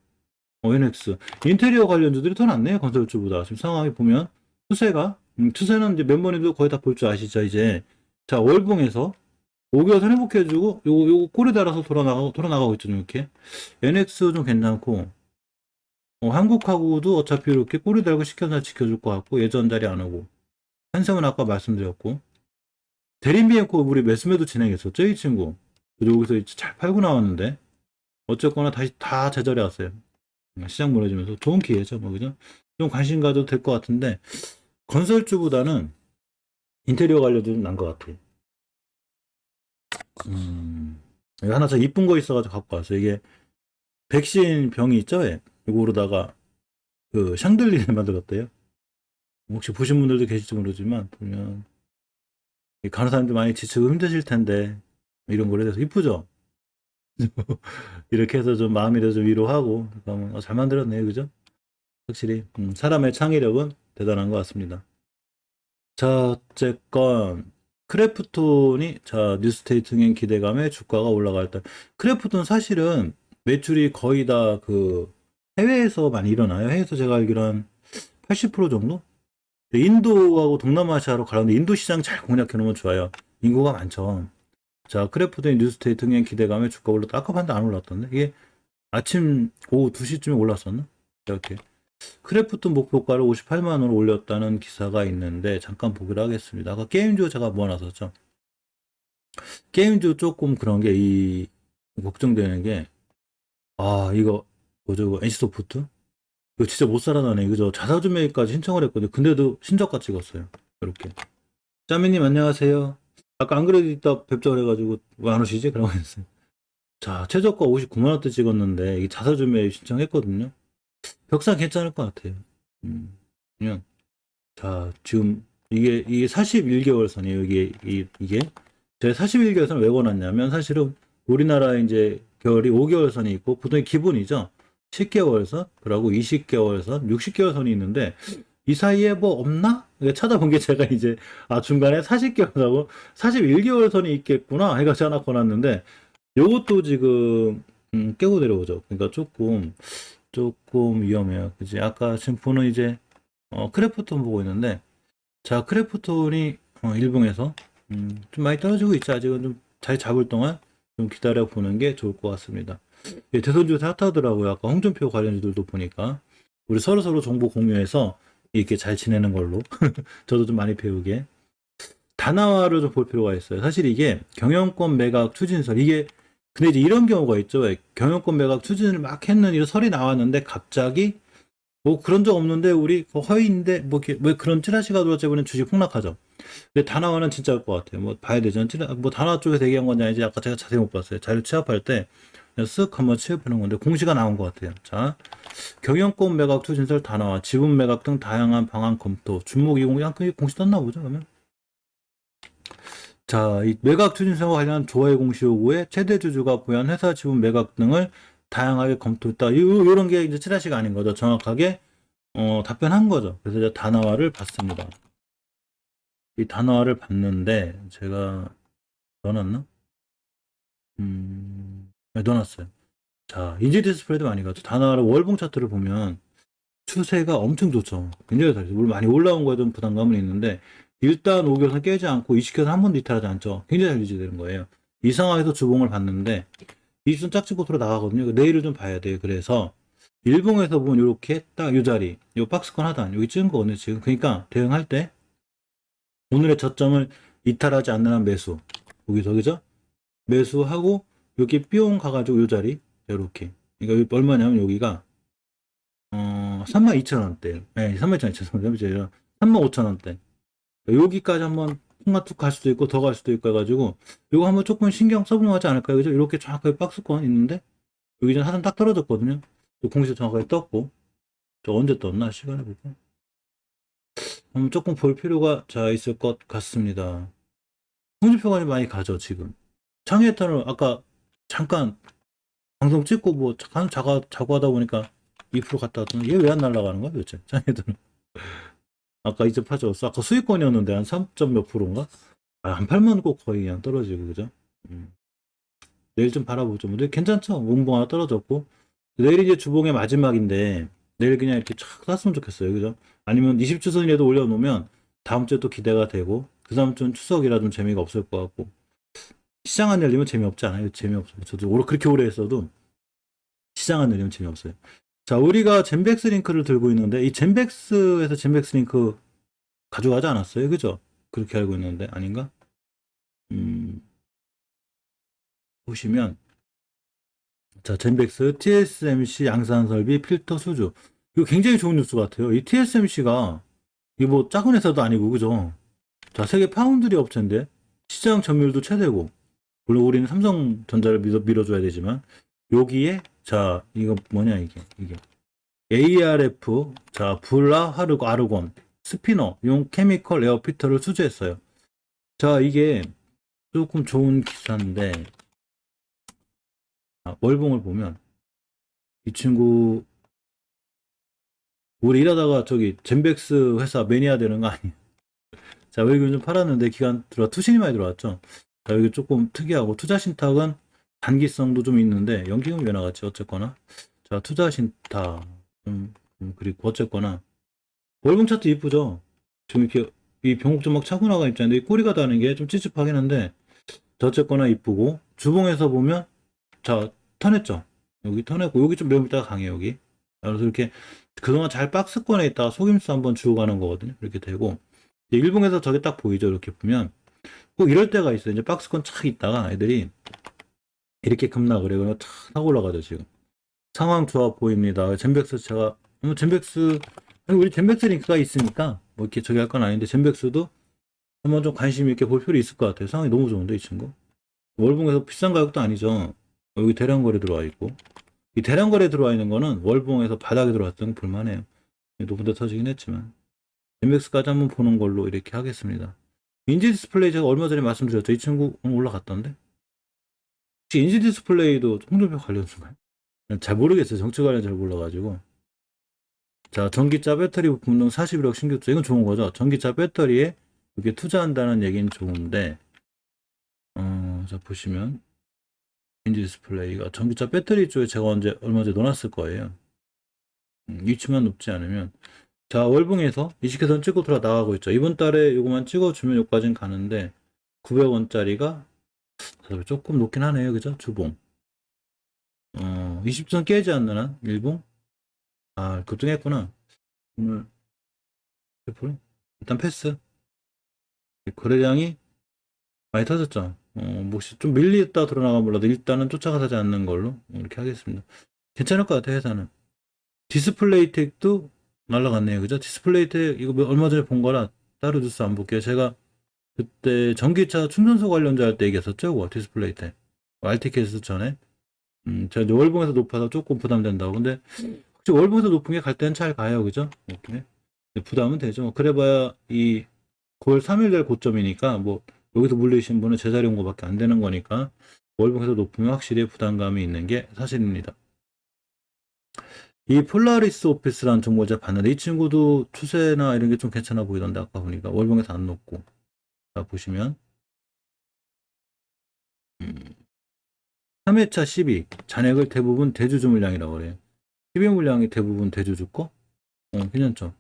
S1: NX 인테리어 관련주들이 더 낫네요. 건설주보다 지금 상황이 보면 추세는 이제 멤버님도 거의 다 볼 줄 아시죠 이제. 자 월봉에서 5개월 회복해주고 요거 꼬리 달아서 돌아나가고 있죠 이렇게. NX 좀 괜찮고 한국하고도 어차피 이렇게 꼬리 달고 시켜서 지켜줄 것 같고 예전 자리 안 오고 한성은 아까 말씀드렸고 대림비엔코 우리 매수매도 진행했었죠 이 친구. 그리고 여기서 잘 팔고 나왔는데 어쨌거나 다시 다 제자리에 왔어요. 시장 무너지면서 좋은 기회죠 뭐 그죠? 좀 관심 가져도 될 것 같은데 건설주보다는 인테리어 관련도 좀 난 것 같아요. 하나 저 이쁜 거 있어가지고 갖고 왔어요. 이게 백신 병이 있죠? 예. 이거로다가 그 샹들리를 만들었대요. 혹시 보신 분들도 계실지 모르지만 보면 간호사님들 많이 지치고 힘드실 텐데 이런 거에 대해서 이쁘죠? 이렇게 해서 좀 마음이라도 좀 위로하고 그러면 잘 만들었네요, 그죠? 확실히 사람의 창의력은 대단한 것 같습니다. 자, 어쨌건 크래프톤이 자 뉴스테이트 흥행 기대감에 주가가 올라갈 때 크래프톤 사실은 매출이 거의 다 그 해외에서 많이 일어나요. 해외에서 제가 알기로 한 80% 정도? 인도하고 동남아시아로 가는데 인도 시장 잘 공략해 놓으면 좋아요. 인구가 많죠. 자, 크래프톤의 뉴스테이트 흥행 기대감에 주가 올랐다. 아까 봤는데 안 올랐던데? 이게 아침 오후 2시쯤에 올랐었나? 이렇게. 크래프톤 목표가를 58만 원으로 올렸다는 기사가 있는데 잠깐 보기로 하겠습니다. 아까 게임주 제가 모아놨었죠. 게임주 조금 그런 게 걱정되는 게 이거 뭐죠? NC소프트? 이거 진짜 못 살아나네. 그죠? 자사주 매입까지 신청을 했거든요. 근데도 신저가 찍었어요. 이렇게. 짜미님 안녕하세요. 아까 안 그래도 이따 뵙자 그래가지고 왜 안 오시지? 그러고 했어요. 자, 최저가 59만 원대 찍었는데 이게 자사주 매입 신청했거든요. 벽상 괜찮을 것 같아요. 그냥 자 지금 이게 41개월 선이에요. 이게 제가 41개월 선을 왜 권했냐면 사실은 우리나라 이제 겨울이 5개월 선이 있고 보통 기본이죠. 10개월 선, 그리고 20개월 선, 60개월 선이 있는데 이 사이에 뭐 없나? 찾아본 게 제가 이제 중간에 40개월 선하고 41개월 선이 있겠구나 해가지고 하나 권았는데 요것도 지금 깨고 내려오죠. 그러니까 조금 위험해요. 그지? 아까 지금 보는 이제 크래프톤 보고 있는데 자 크래프톤이 일봉에서 좀 많이 떨어지고 있죠. 아직은 좀 잘 잡을 동안 좀 기다려 보는 게 좋을 것 같습니다. 예, 대선주에서 핫하더라고요. 아까 홍준표 관련주들도 보니까 우리 서로 정보 공유해서 이렇게 잘 지내는 걸로 저도 좀 많이 배우게 다나와를 좀 볼 필요가 있어요. 사실 이게 경영권 매각 추진설 이게 근데 이제 이런 경우가 있죠. 경영권 매각 추진을 막 했는 이런 설이 나왔는데 갑자기 뭐 그런 적 없는데 우리 그 허위인데 뭐 이렇게 왜 그런 찌라시가 돌았지 보면 주식 폭락하죠. 근데 다나와는 진짜일 것 같아요. 뭐 봐야 되죠. 뭐 다나와 쪽에서 얘기한 건지 아닌지 아까 제가 자세히 못 봤어요. 자료 취합할 때 그냥 쓱 한번 취합해놓은 건데 공시가 나온 것 같아요. 자, 경영권 매각 투진설 다나와 지분 매각 등 다양한 방안 검토 주목 20 그 공시 떴나 보죠 그러면. 자, 이 매각 추진서와 관련한 조회 공시 요구에 최대 주주가 보유한 회사 지분 매각 등을 다양하게 검토했다. 이런 게 이제 찌라시가 아닌 거죠. 정확하게 답변한 거죠. 그래서 이제 단어화를 봤습니다. 이 단어화를 봤는데 제가 넣어놨나? 네, 넣어놨어요. 자, 인지디 스프레드 많이 가죠. 단어화를 월봉 차트를 보면 추세가 엄청 좋죠. 굉장히 잘죠. 물론 많이 올라온 거에 좀 부담감은 있는데 일단 5개선 깨지 않고 20개선 한 번도 이탈하지 않죠. 굉장히 잘 유지되는 거예요. 이 상황에서 주봉을 봤는데 20선 짝지보트로 나가거든요. 내일을 좀 봐야 돼요. 그래서 일봉에서 보면 이렇게 딱 이 자리, 이 박스권 하단 여기 찍은 거거든요. 지금 그러니까 대응할 때 오늘의 저점을 이탈하지 않는 한 매수. 여기서 그죠? 매수하고 여기 뿅 가가지고 이 자리 이렇게. 그러니까 얼마냐면 여기가 32,000원대. 네, 32,000원. 35,000원대. 여기까지 한번 툭 갈 수도 있고 더 갈 수도 있고 해가지고 이거 한번 조금 신경 써보면 하지 않을까요? 그죠? 이렇게 정확하게 박스권 있는데 여기 전 하단 딱 떨어졌거든요. 공시 정확하게 떴고 저 언제 떴나 시간을 볼까? 조금 볼 필요가 자 있을 것 같습니다. 홍지표가 많이 가죠 지금. 창의탄을 아까 잠깐 방송 찍고 뭐 자고 하다 보니까 2% 갔다 왔더니 얘 왜 안 날아가는 거야 도대체 창의탄은. 아까 이제 파졌어. 아까 수익권이었는데 한 3점 몇 프로인가? 안 팔면 꼭 거의 그냥 떨어지고 그죠? 내일 좀 바라보죠. 근데 괜찮죠? 몽봉 하나 떨어졌고 내일 이제 주봉의 마지막인데 내일 그냥 이렇게 촥 샀으면 좋겠어요. 그죠? 아니면 20주선이라도 올려놓으면 다음 주에 또 기대가 되고 그 다음 주는 추석이라 좀 재미가 없을 것 같고 시장 안 열리면 재미없지 않아요? 재미없어요. 저도 그렇게 오래 했어도 시장 안 열리면 재미없어요. 자, 우리가 젠백스 링크를 들고 있는데 이 젠백스에서 젠백스 링크 가져가지 않았어요? 그죠? 그렇게 알고 있는데 아닌가? 보시면 자, 젠백스 TSMC 양산 설비 필터 수주 이거 굉장히 좋은 뉴스 같아요. 이 TSMC가 이 뭐 작은 회사도 아니고 그죠? 자, 세계 파운드리 업체인데 시장 점유율도 최대고 물론 우리는 삼성전자를 밀어줘야 되지만 여기에 자 이거 뭐냐 이게 ARF 자 불라 하르고 아르곤 스피너 용 케미컬 에어 피터를 수주했어요. 자 이게 조금 좋은 기사인데 월봉을 보면 이 친구 우리 일하다가 저기 젠백스 회사 매니아 되는 거 아니에요? 자 여기 좀 팔았는데 기간 들어 투신이 많이 들어왔죠. 자 여기 조금 특이하고 투자 신탁은 단기성도 좀 있는데 연기금 왜 나갔지 어쨌거나 자 투자 신탁 그리고 어쨌거나 월봉 차트 이쁘죠. 지금 이렇게 이 병ục 막 차고 나가 있잖아요. 이 꼬리가 다는 게 좀 찝찝하긴 한데 자, 어쨌거나 이쁘고 주봉에서 보면 자 턴했죠. 여기 턴했고 여기 좀 매물대가 강해요 여기. 그래서 이렇게 그동안 잘 박스권에 있다가 속임수 한번 주고 가는 거거든요. 이렇게 되고 일봉에서 저게 딱 보이죠. 이렇게 보면 꼭 이럴 때가 있어요. 이제 박스권 착 있다가 애들이 이렇게 급락을 해요. 그러면 착 하고 올라가죠 지금. 상황 좋아 보입니다. 젠백스 제가 젠백스 우리 젠백스 링크가 있으니까 뭐 이렇게 저기 할 건 아닌데 젠백스도 한번 좀 관심 있게 볼 필요 있을 것 같아요. 상황이 너무 좋은데 이 친구. 월봉에서 비싼 가격도 아니죠. 여기 대량 거래 들어와 있고 이 대량 거래 들어와 있는 거는 월봉에서 바닥에 들어왔던 거 볼만해요. 높은 데 터지긴 했지만 젠백스까지 한번 보는 걸로 이렇게 하겠습니다. 인지 디스플레이 제가 얼마 전에 말씀드렸죠. 이 친구 오늘 올라갔던데 혹시 인지 디스플레이도 홍준표 관련주인가요? 잘 모르겠어요. 정치 관련 잘 몰라가지고. 자, 전기차 배터리 부품 등 41억 신규 투자. 이건 좋은 거죠. 전기차 배터리에 이렇게 투자한다는 얘기는 좋은데, 자, 보시면, 인지 디스플레이가 전기차 배터리 쪽에 제가 얼마 전에 넣어놨을 거예요. 위치만 높지 않으면. 자, 월봉에서 20개선 찍고 들어 나가고 있죠. 이번 달에 요거만 찍어주면 요까진 가는데, 900원짜리가 조금 높긴 하네요. 그죠? 주봉. 20선 깨지 않는 한, 일봉? 급등했구나. 오늘 100%? 일단 패스. 거래량이 많이 터졌죠. 뭐 좀 밀리다 드러나가 몰라도 일단은 쫓아가지 않는 걸로 이렇게 하겠습니다. 괜찮을 것 같아요, 회사는. 디스플레이 택도 날라갔네요. 그죠? 디스플레이 택, 이거 얼마 전에 본 거라 따로 뉴스 안 볼게요. 제가 그때 전기차 충전소 관련자 할 때 얘기했었죠? 그거 디스플레이 택. RTK에서 전에. 제가 이제 월봉에서 높아서 조금 부담된다고. 근데 혹시 월봉에서 높은 게 갈 때는 잘 가요. 그죠? 이렇게. 부담은 되죠. 그래봐야 이 9월 3일 날 고점이니까 뭐 여기서 물리신 분은 제자리 온 거밖에 안 되는 거니까 월봉에서 높으면 확실히 부담감이 있는 게 사실입니다. 이 폴라리스 오피스라는 종목을 제가 봤는데 이 친구도 추세나 이런 게 좀 괜찮아 보이던데 아까 보니까 월봉에서 안 높고. 자 보시면 3회차 12 잔액을 대부분 대주주 물량이라고 그래요. 12 물량이 대부분 대주주 거? 괜찮죠.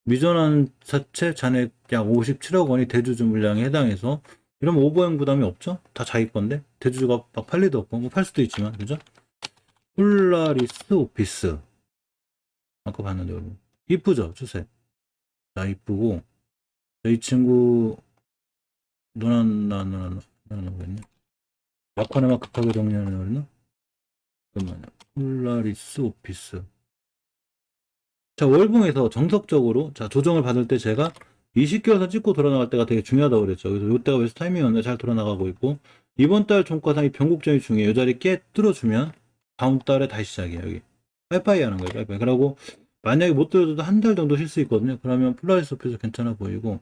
S1: 미전환 자체 잔액 약 57억 원이 대주주 물량에 해당해서 이러면 오버행 부담이 없죠? 다 자기 건데 대주주가 막 팔 리도 없고 뭐 팔 수도 있지만 그죠? 폴라리스 오피스 아까 봤는데 여러분 이쁘죠 추세. 자 이쁘고 이 친구 누나 뭐였냐? 약관에만 급하게 정리하는 거였나? 잠깐만요. 폴라리스 오피스. 자, 월봉에서 정석적으로, 자, 조정을 받을 때 제가 20개월선 찍고 돌아나갈 때가 되게 중요하다고 그랬죠. 그래서 이때가 왜 타이밍이었는데 잘 돌아나가고 있고, 이번 달 종가상이 변곡점이 중요해요. 이 자리 깨 뚫어주면, 다음 달에 다시 시작이에요, 여기. 빠이빠이 하는 거예요, 빠이빠이. 그러고, 만약에 못 들어줘도 한 달 정도 쉴 수 있거든요. 그러면 폴라리스 오피스 괜찮아 보이고,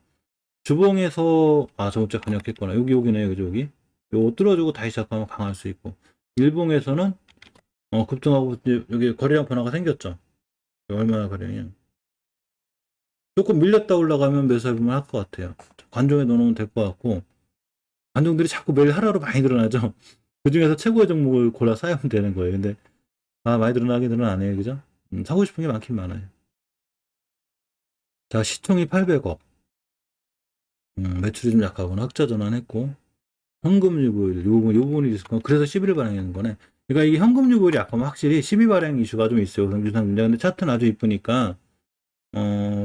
S1: 주봉에서, 저번 주에 간역했구나. 여기네, 그죠, 여기. 요거 뚫어주고 다시 시작하면 강할 수 있고, 일봉에서는, 급등하고, 여기 거래량 변화가 생겼죠. 얼마나 거래냐. 조금 밀렸다 올라가면 매수해보면 할 것 같아요. 관종에 넣어놓으면 될 것 같고, 관종들이 자꾸 매일 하루로 많이 늘어나죠. 그 중에서 최고의 종목을 골라 사면 되는 거예요. 근데, 많이 늘어나긴 늘어나네요. 그죠? 사고 싶은 게 많긴 많아요. 자, 시총이 800억. 매출이 좀 약하거나 흑자 전환했고, 현금 유보율, 요 부분이 있을 거 그래서 11일 발행하는 거네. 그러니까 이게 현금 유보율이 약하면 확실히 12 발행 이슈가 좀 있어요. 유상 근데 차트는 아주 이쁘니까,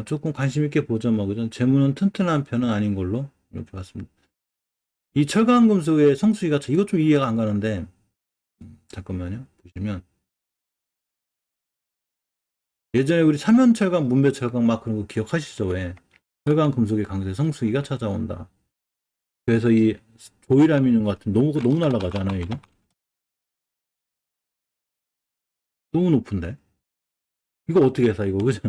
S1: 조금 관심 있게 보죠. 뭐, 그죠? 재무는 튼튼한 편은 아닌 걸로 이렇게 봤습니다. 이 철강금속의 성수기가 이것 좀 이해가 안 가는데 잠깐만요. 보시면 예전에 우리 삼연철강, 문배철강 막 그런 거 기억하시죠? 왜? 철강금속의 강세 성수기가 찾아온다. 그래서 이 조일아미늄 같은 너무 날아가잖아요. 이거 너무 높은데 이거 어떻게 해서 이거 그죠?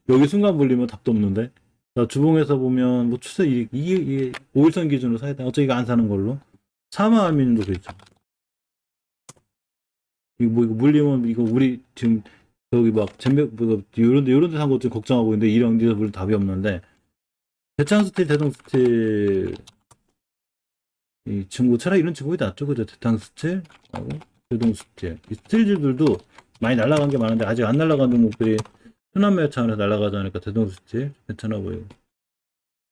S1: 여기 순간 불리면 답도 없는데. 자, 주봉에서 보면 뭐 추세 이게 5일선 기준으로 사야 돼. 어차피 이거 안 사는 걸로. 사마알미늄도 그렇죠. 이거 물리면 이거 우리 지금 저기 막 젠백 뭐 이런 데 산 것도 걱정하고 있는데 이런 데서 물론 답이 없는데 대창스틸 대동스틸 이 친구 차라리 이런 친구가 낫죠. 그죠? 대창스틸 하고 대동스틸 이 스틸들도 많이 날아간 게 많은데 아직 안 날아간 종목들이 순환매 차원에서 날아가지 않으니까 대동스틸 괜찮아 보여요.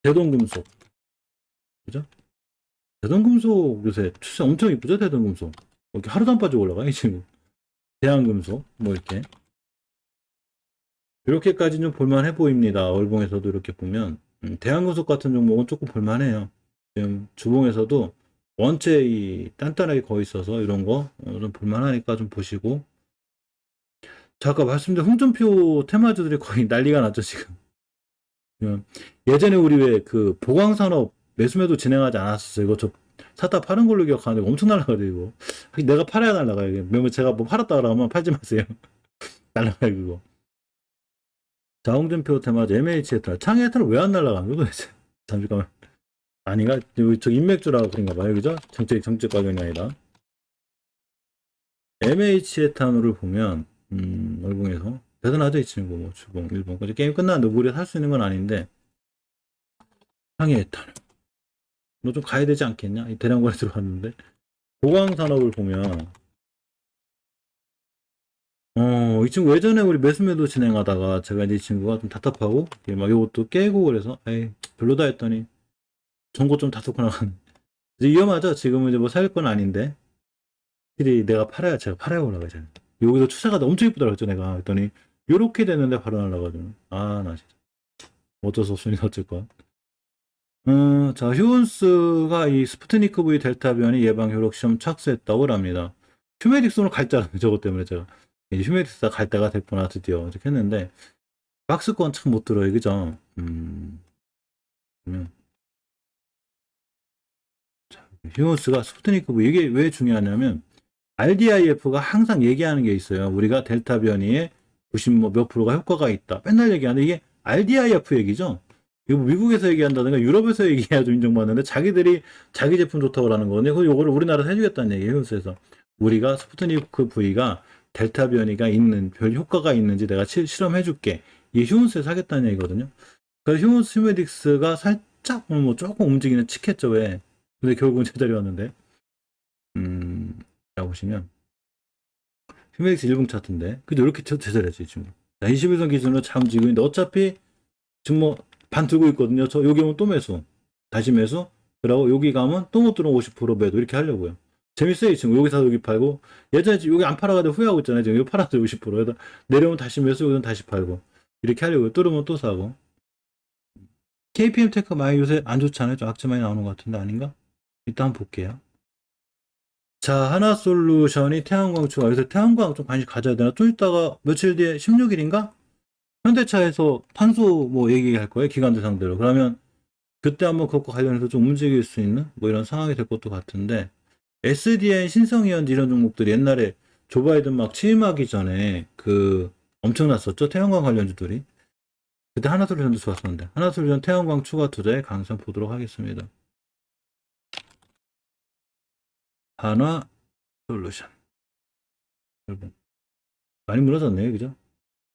S1: 대동금속 그죠? 대동금속 요새 추세 엄청 이쁘죠? 대동금속 이렇게 하루도 안 빠지고 올라가 이 친구. 대한금속 뭐 이렇게까지 좀 볼만해 보입니다. 월봉에서도 이렇게 보면 대한금속 같은 종목은 조금 볼만해요. 지금 주봉에서도 원체 이 단단하게 거의 있어서 이런 거 좀 볼만하니까 좀 보시고. 자, 아까 말씀드린 홍준표 테마주들이 거의 난리가 났죠 지금. 예전에 우리 왜 그 보광산업 매수매도 진행하지 않았었어요. 이거 저 사다 파는 걸로 기억하는데 엄청 날라가지고 내가 팔아야 날라가요. 왜냐면 제가 뭐 팔았다 그러면 팔지 마세요. 날라가요 그거. 자, 홍준표 테마주 MH 에탄올. 창 에탄올 왜 안 날라가는 거야 도대체? 잠시만. 아닌가? 저 인맥주라고 그런가 봐요. 그죠? 정책 가격이 아니라. MH 에탄올을 보면, 월봉에서. 대단하죠, 이 친구. 뭐, 주봉, 일본. 게임 끝났는데 우리가 살 수 있는 건 아닌데. 창의 에탄올. 너 좀 가야 되지 않겠냐? 이 대량관에 들어갔는데. 보강산업을 보면, 이 친구 예전에 우리 매수매도 진행하다가 제가 이제 이 친구가 좀 답답하고, 막 이것도 깨고 그래서, 에이, 별로다 했더니, 전고 좀 다투고 나가는. 이제 위험하죠? 지금은 이제 뭐 살 건 아닌데. 확실히 제가 팔아야 올라가잖아요. 여기서 추세가 엄청 이쁘다 그랬죠, 내가. 그랬더니, 요렇게 됐는데 바로 날라가지고. 나 진짜. 어쩔 수 없으니 어쩔 건. 자, 휴온스가 이 스푸트니크 V 델타 변이 예방 효력 시험 착수했다고 합니다. 휴메딕스는 갈자라는 저것 때문에 제가. 이제 휴메릭스가 갈 때가 됐구나, 드디어. 이렇게 했는데, 박스권 참 못 들어요, 그죠? 그러면, 자, 휴먼스가 스푸트니크 V, 이게 왜 중요하냐면, RDIF가 항상 얘기하는 게 있어요. 우리가 델타 변이에 90 몇 프로가 효과가 있다. 맨날 얘기하는데, 이게 RDIF 얘기죠? 이거 미국에서 얘기한다든가 유럽에서 얘기해야 좀 인정받는데, 자기들이 자기 제품 좋다고 하는 거거든요. 그래서 요거를 우리나라에서 해주겠다는 얘기예요, 휴먼스에서. 우리가 스푸트니크 V가 델타 변이가 있는, 별 효과가 있는지 내가 실험해줄게. 이게 휴먼스에서 하겠다는 얘기거든요. 그래서 휴먼스 휴메딕스가 살짝 뭐 조금 움직이는 칙했죠, 왜. 근데 결국은 제자리 왔는데. 자, 보시면. 휴메딕스 1분 차트인데. 그죠? 이렇게 제자리했지, 지금. 자, 21선 기준으로 잘 움직이고 있는데, 어차피 지금 뭐 반 들고 있거든요. 저 여기 오면 또 매수. 다시 매수. 그러고 여기 가면 또 못 들어오면 50% 매도. 이렇게 하려고요. 재밌어요, 이 친구. 여기 사서 여기 팔고. 예전에 여기 안 팔아가지고 후회하고 있잖아요. 지금 여기 팔아서 50%. 내려오면 다시 매수, 여기는 다시 팔고. 이렇게 하려고요. 뚫으면 또 사고. KPM 테크 많이 요새 안 좋잖아요. 좀 악재 많이 나오는 것 같은데 아닌가? 일단 한번 볼게요. 자, 하나솔루션이 태양광 추가. 그래서 태양광 좀 관심 가져야 되나? 좀 이따가 며칠 뒤에 16일인가? 현대차에서 탄소 뭐 얘기할 거예요. 기관들 상대로. 그러면 그때 한번 그것과 관련해서 좀 움직일 수 있는 뭐 이런 상황이 될 것도 같은데, SDN, 신성이언 이런 종목들이 옛날에 조 바이든 막 취임하기 전에 그 엄청났었죠. 태양광 관련주들이. 그때 하나솔루션도 좋았었는데, 하나솔루션 태양광 추가 투자의 강성 보도록 하겠습니다. 하나솔루션. 여러분 많이 무너졌네요, 그죠?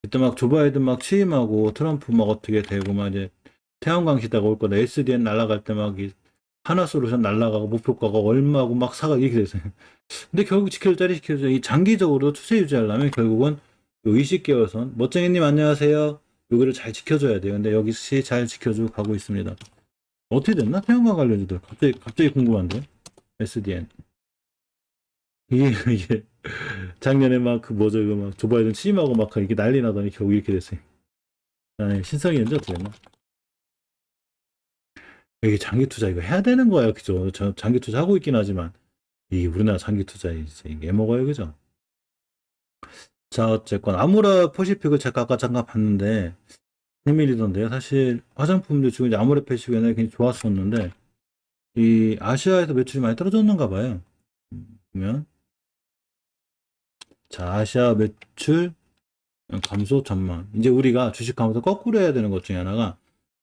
S1: 그때 막 조 바이든 막 취임하고 트럼프 막 어떻게 되고 막 이제 태양광 시대가 올 거다. SDN 날아갈 때 막 하나솔루션 날아가고 목표가가 얼마고 막 사가 이렇게 됐어요. 근데 결국 지켜줄 자리 지켜줘. 이 장기적으로 추세 유지하려면 결국은 요 20개월 선. 멋쟁이님 안녕하세요. 여기를 잘 지켜줘야 돼요. 근데 여기 잘 지켜주고 가고 있습니다. 어떻게 됐나? 태양광 관련주들. 갑자기 궁금한데. SDN. 이게 작년에 막 그 뭐죠, 그 막 조 바이든 취임하고 막 이렇게 난리 나더니 결국 이렇게 됐어요. 아, 신성이 언제 어떻게 됐나? 이게 장기 투자 이거 해야 되는 거야, 그죠? 저 장기 투자 하고 있긴 하지만 이게 우리나라 장기 투자 이게 먹어요, 그죠? 자, 어쨌건 아무라 퍼시픽을 제가 아까 잠깐 봤는데 비밀이던데요. 사실 화장품도 지금 이제 아무라 퍼시픽 옛날에 굉장히 좋았었는데 이 아시아에서 매출이 많이 떨어졌는가 봐요. 보면 자, 아시아 매출 감소 전망. 이제 우리가 주식하면서 거꾸로 해야 되는 것 중에 하나가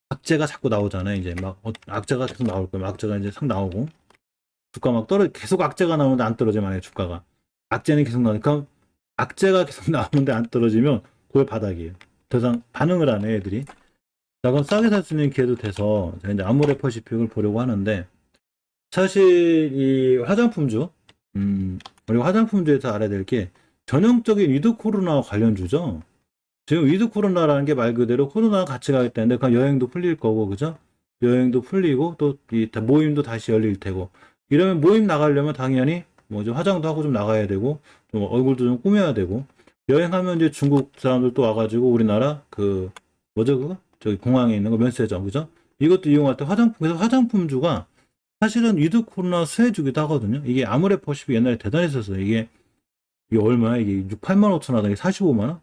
S1: 악재가 자꾸 나오잖아요. 이제 막 악재가 계속 나올 거예요. 악재가 이제 상 나오고 주가 막 계속 악재가 나오는데 안 떨어져. 만약에 주가가 악재는 계속 나오니까 악재가 계속 나오는데 안 떨어지면 그게 바닥이에요. 더 이상 반응을 안 해, 애들이. 자, 그럼 싸게 살 수 있는 기회도 돼서 제가 이제 아모레 퍼시픽을 보려고 하는데, 사실 이 화장품주, 우리 화장품주에서 알아야 될 게 전형적인 위드 코로나 관련주죠. 지금 위드 코로나라는 게 말 그대로 코로나가 같이 가겠다는데, 그럼 여행도 풀릴 거고, 그죠? 여행도 풀리고 또 이 모임도 다시 열릴 테고, 이러면 모임 나가려면 당연히 뭐 좀 화장도 하고 좀 나가야 되고, 좀 얼굴도 좀 꾸며야 되고, 여행하면 이제 중국 사람들 또 와가지고 우리나라 그 뭐죠, 그거? 저기 공항에 있는 거 면세점, 그죠? 이것도 이용할 때 화장품, 그래서 화장품주가 사실은 위드 코로나 수혜주기도 하거든요. 이게 아모레퍼시픽 옛날에 대단했었어요. 이게 얼마야? 이게 6, 8만 5천 원, 이게 45만 원?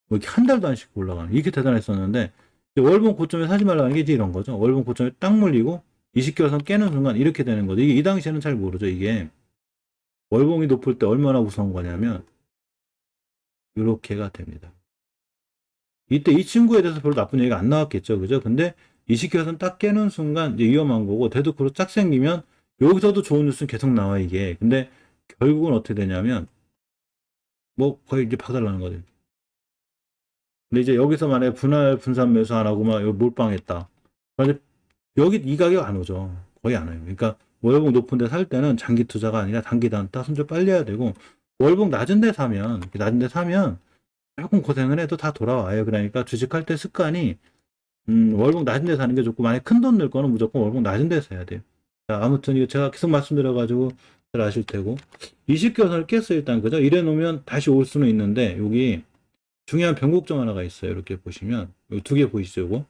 S1: 뭐 이렇게 한 달도 안 씩 올라가는, 이게 대단했었는데, 월봉 고점에 사지 말라는 게 이제 이런 거죠. 월봉 고점에 딱 물리고 20개월 선 깨는 순간 이렇게 되는 거죠. 이게 이 당시에는 잘 모르죠. 이게 월봉이 높을 때 얼마나 무서운 거냐면 이렇게가 됩니다. 이때 이 친구에 대해서 별로 나쁜 얘기가 안 나왔겠죠. 그죠? 근데 20개월 선 딱 깨는 순간 이제 위험한 거고, 데드크로 쫙 생기면 여기서도 좋은 뉴스는 계속 나와, 이게. 근데 결국은 어떻게 되냐면 뭐 거의 이제 박살나는 거죠. 근데 이제 여기서 만약에 분할 분산 매수 안 하고 막 몰빵했다. 근데 여기 이 가격 안 오죠. 거의 안 와요. 그러니까 월봉 높은 데 살 때는 장기 투자가 아니라 단기 단타 손절 빨리 해야 되고, 월봉 낮은 데 사면 조금 고생을 해도 다 돌아와요. 그러니까 주식할 때 습관이 월봉 낮은 데 사는 게 좋고, 만약에 큰 돈 낼 거는 무조건 월봉 낮은 데서 해야 돼요. 자, 아무튼 이거 제가 계속 말씀드려가지고 잘 아실 테고, 20개월 선을 깼어요. 일단 그죠? 이래 놓으면 다시 올 수는 있는데, 여기 중요한 변곡점 하나가 있어요. 이렇게 보시면 여기 두 개 보이시죠? 요거?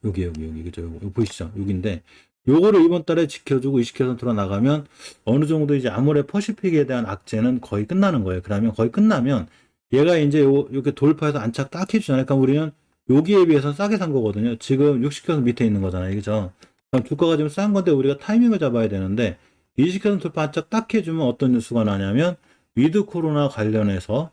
S1: 여기 그죠? 이거 보이시죠? 여기인데 요거를 이번 달에 지켜주고 20개선 돌아나가면 어느 정도 이제 아모레 퍼시픽에 대한 악재는 거의 끝나는 거예요. 그러면 거의 끝나면 얘가 이제 이렇게 돌파해서 안착 딱 해주잖아요. 그러니까 우리는 여기에 비해서 싸게 산 거거든요. 지금 60개선 밑에 있는 거잖아요. 그죠? 그럼 주가가 지금 싼 건데 우리가 타이밍을 잡아야 되는데 20개선 돌파 안착 딱 해주면 어떤 뉴스가 나냐면 위드 코로나 관련해서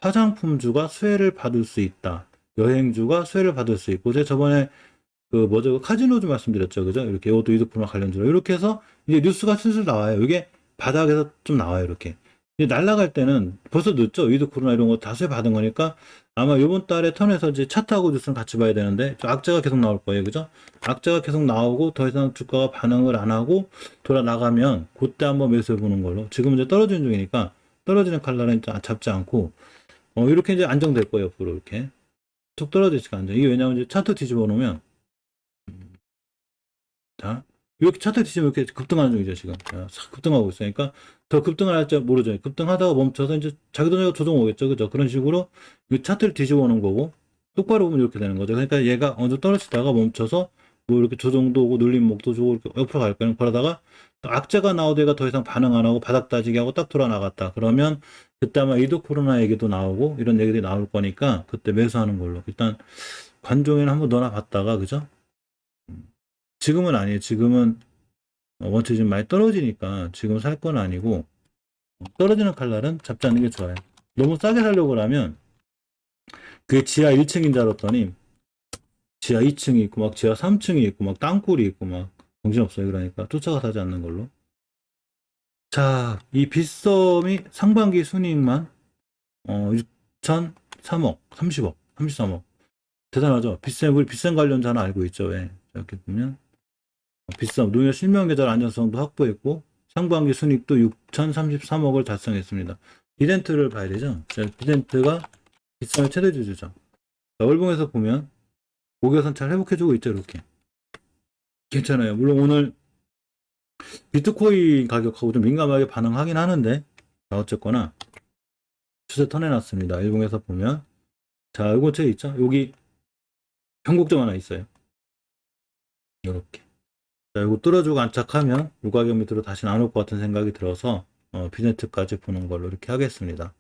S1: 화장품주가 수혜를 받을 수 있다. 여행주가 수혜를 받을 수 있고, 제가 저번에 그 카지노주 말씀드렸죠. 그죠? 이렇게 이것도 위드프로나 관련주로. 이렇게 해서 이제 뉴스가 슬슬 나와요. 이게 바닥에서 좀 나와요. 이렇게. 이제 날아갈 때는 벌써 늦죠? 위드코로나 이런 거 다수에 받은 거니까 아마 이번 달에 턴에서 이제 차트하고 뉴스는 같이 봐야 되는데 악재가 계속 나올 거예요. 그죠? 악재가 계속 나오고 더 이상 주가가 반응을 안 하고 돌아 나가면 그때 한번 매수해 보는 걸로. 지금 이제 떨어지는 중이니까 떨어지는 칼날은 잡지 않고 이렇게 이제 안정될 거예요. 옆으로 이렇게 툭 떨어지지가 않죠. 이게 왜냐면 이제 차트 뒤집어 놓으면 자, 이렇게 차트 뒤지면 이렇게 급등하는 중이죠, 지금. 싹 급등하고 있어요. 그러니까 더 급등을 할지 모르죠. 급등하다가 멈춰서 이제 자기 돈에 조정 오겠죠. 그죠? 그런 식으로 이 차트를 뒤집어 놓은 거고, 똑바로 보면 이렇게 되는 거죠. 그러니까 얘가 어느 정도 떨어지다가 멈춰서 뭐 이렇게 조정도 오고 눌림목도 주고 이렇게 옆으로 갈 거예요. 그러다가 악재가 나오다가 더 이상 반응 안 하고 바닥 따지기 하고 딱 돌아 나갔다. 그러면 그때 아마 이드 코로나 얘기도 나오고 이런 얘기들이 나올 거니까 그때 매수하는 걸로. 일단 관종에는 한번 넣어놔 봤다가, 그죠? 지금은 아니에요. 지금은 원체 지금 많이 떨어지니까 지금 살 건 아니고 떨어지는 칼날은 잡지 않는 게 좋아요. 너무 싸게 살려고 하면 그게 지하 1층인 줄 알았더니 지하 2층이 있고 막 지하 3층이 있고 막 땅굴이 있고 막 정신없어요. 그러니까 쫓아가 사지 않는 걸로. 자, 이 빗썸이 상반기 순이익만 6,003억, 30억, 33억. 대단하죠? 빗썸, 우리 빗썸 관련자는 알고 있죠. 왜? 이렇게 보면 비싸. 농협 실명계좌 안전성도 확보했고 상반기 순이익도 6,033억을 달성했습니다. 비덴트를 봐야 되죠. 비덴트가 비싸면 최대 주주죠. 월봉에서 보면 고개선 잘 회복해주고 있죠. 이렇게 괜찮아요. 물론 오늘 비트코인 가격하고 좀 민감하게 반응하긴 하는데 어쨌거나 추세 턴해놨습니다. 일봉에서 보면 자, 이거 제 있죠. 여기 편곡점 하나 있어요. 이렇게. 자, 이거 뚫어주고 안착하면 이 가격 밑으로 다시 나올 것 같은 생각이 들어서 비덴트까지 보는 걸로 이렇게 하겠습니다.